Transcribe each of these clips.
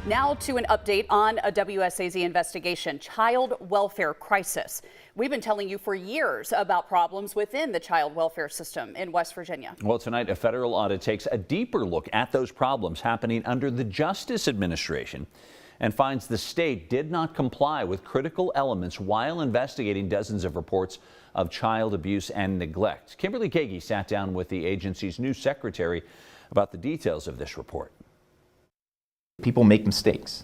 Now to an update on a WSAZ investigation, child welfare crisis. We've been telling you for years about problems within the child welfare system in West Virginia. Well, tonight a federal audit takes a deeper look at those problems happening under the Justice Administration and finds the state did not comply with critical elements while investigating dozens of reports of child abuse and neglect. Kimberly Kagi sat down with the agency's new secretary about the details of this report. People make mistakes.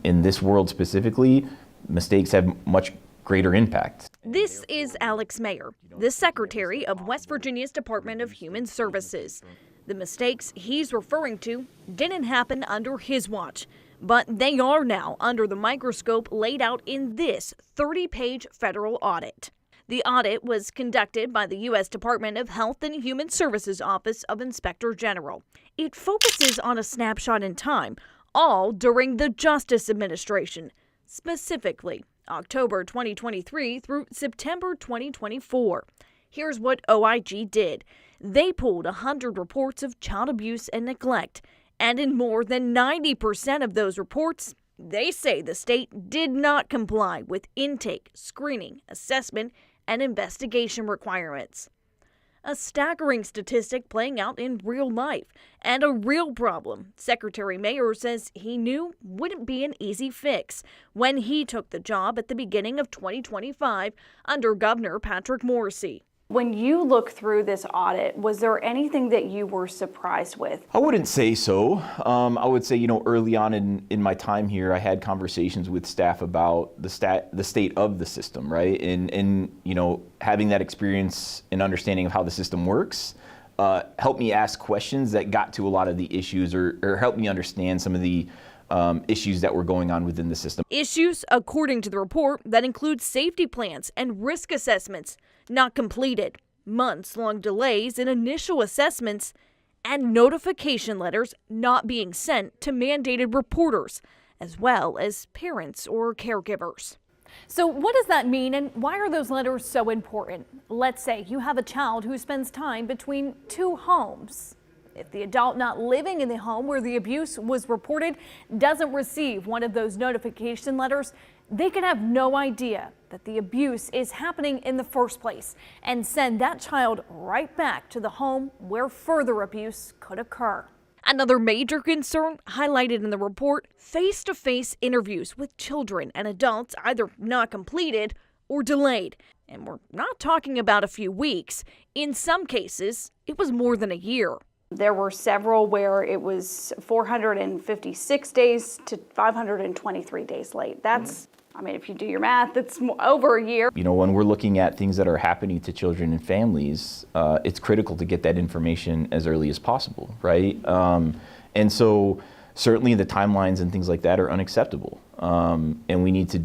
In this world specifically, mistakes have much greater impact. This is Alex Mayer, the secretary of West Virginia's Department of Human Services. The mistakes he's referring to didn't happen under his watch, but they are now under the microscope laid out in this 30-page federal audit. The audit was conducted by the U.S. Department of Health and Human Services Office of Inspector General. It focuses on a snapshot in time, all during the Justice Administration, specifically October 2023 through September 2024. Here's what OIG did. They pulled 100 reports of child abuse and neglect, and in more than 90% of those reports, they say the state did not comply with intake, screening, assessment, and investigation requirements. A staggering statistic playing out in real life and a real problem Secretary Mayer says he knew wouldn't be an easy fix when he took the job at the beginning of 2025 under Governor Patrick Morrisey. When you look through this audit, was there anything that you were surprised with? I wouldn't say so. I would say, early on in my time here, I had conversations with staff about the state of the system, right? And having that experience and understanding of how the system works helped me ask questions that got to a lot of the issues or helped me understand some of the issues that were going on within the system. Issues, according to the report, that include safety plans and risk assessments not completed, months-long delays in initial assessments, and notification letters not being sent to mandated reporters, as well as parents or caregivers. So what does that mean, and why are those letters so important? Let's say you have a child who spends time between two homes. If the adult not living in the home where the abuse was reported doesn't receive one of those notification letters, they could have no idea that the abuse is happening in the first place and send that child right back to the home where further abuse could occur. Another major concern highlighted in the report, face-to-face interviews with children and adults either not completed or delayed. And we're not talking about a few weeks. In some cases, it was more than a year. There were several where it was 456 days to 523 days late. That's, if you do your math, that's over a year. When we're looking at things that are happening to children and families, it's critical to get that information as early as possible, right? And so certainly the timelines and things like that are unacceptable. And we need to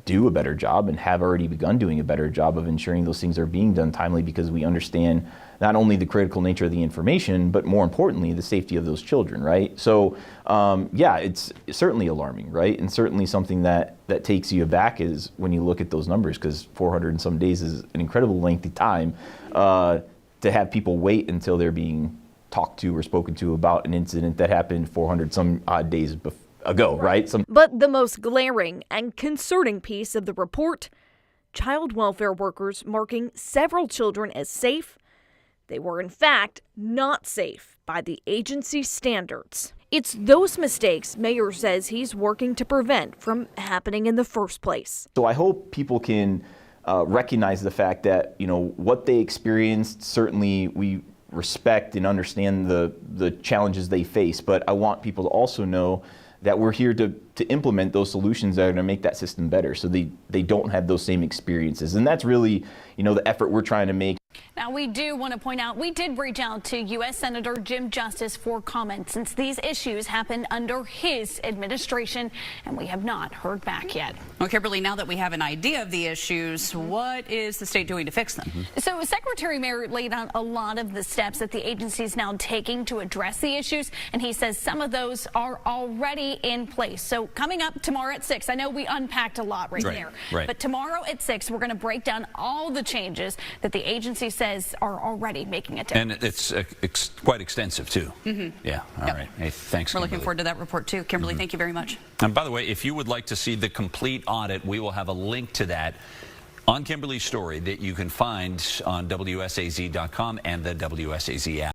do a better job and have already begun doing a better job of ensuring those things are being done timely because we understand not only the critical nature of the information, but more importantly, the safety of those children, right? So, it's certainly alarming, right? And certainly something that takes you aback is when you look at those numbers, because 400 and some days is an incredibly lengthy time to have people wait until they're being talked to or spoken to about an incident that happened 400 some odd days ago, right? But the most glaring and concerning piece of the report, child welfare workers marking several children as safe. They were, in fact, not safe by the agency's standards. It's those mistakes Mayer says he's working to prevent from happening in the first place. So I hope people can recognize the fact that, what they experienced, certainly we respect and understand the challenges they face, but I want people to also know that we're here to implement those solutions that are going to make that system better so they don't have those same experiences. And that's really, the effort we're trying to make. Now, we do want to point out we did reach out to U.S. Senator Jim Justice for comment since these issues happened under his administration, and we have not heard back yet. Well, Kimberly, now that we have an idea of the issues, what is the state doing to fix them? So Secretary Mayer laid out a lot of the steps that the agency is now taking to address the issues, and he says some of those are already in place. So coming up tomorrow at 6, I know we unpacked a lot right there, but tomorrow at 6, we're going to break down all the changes that the agency said says are already making a difference. And it's quite extensive, too. Yeah, all right. Hey, thanks, We're looking Kimberly. forward to that report, too. Kimberly, thank you very much. And by the way, if you would like to see the complete audit, we will have a link to that on Kimberly's story that you can find on WSAZ.com and the WSAZ app.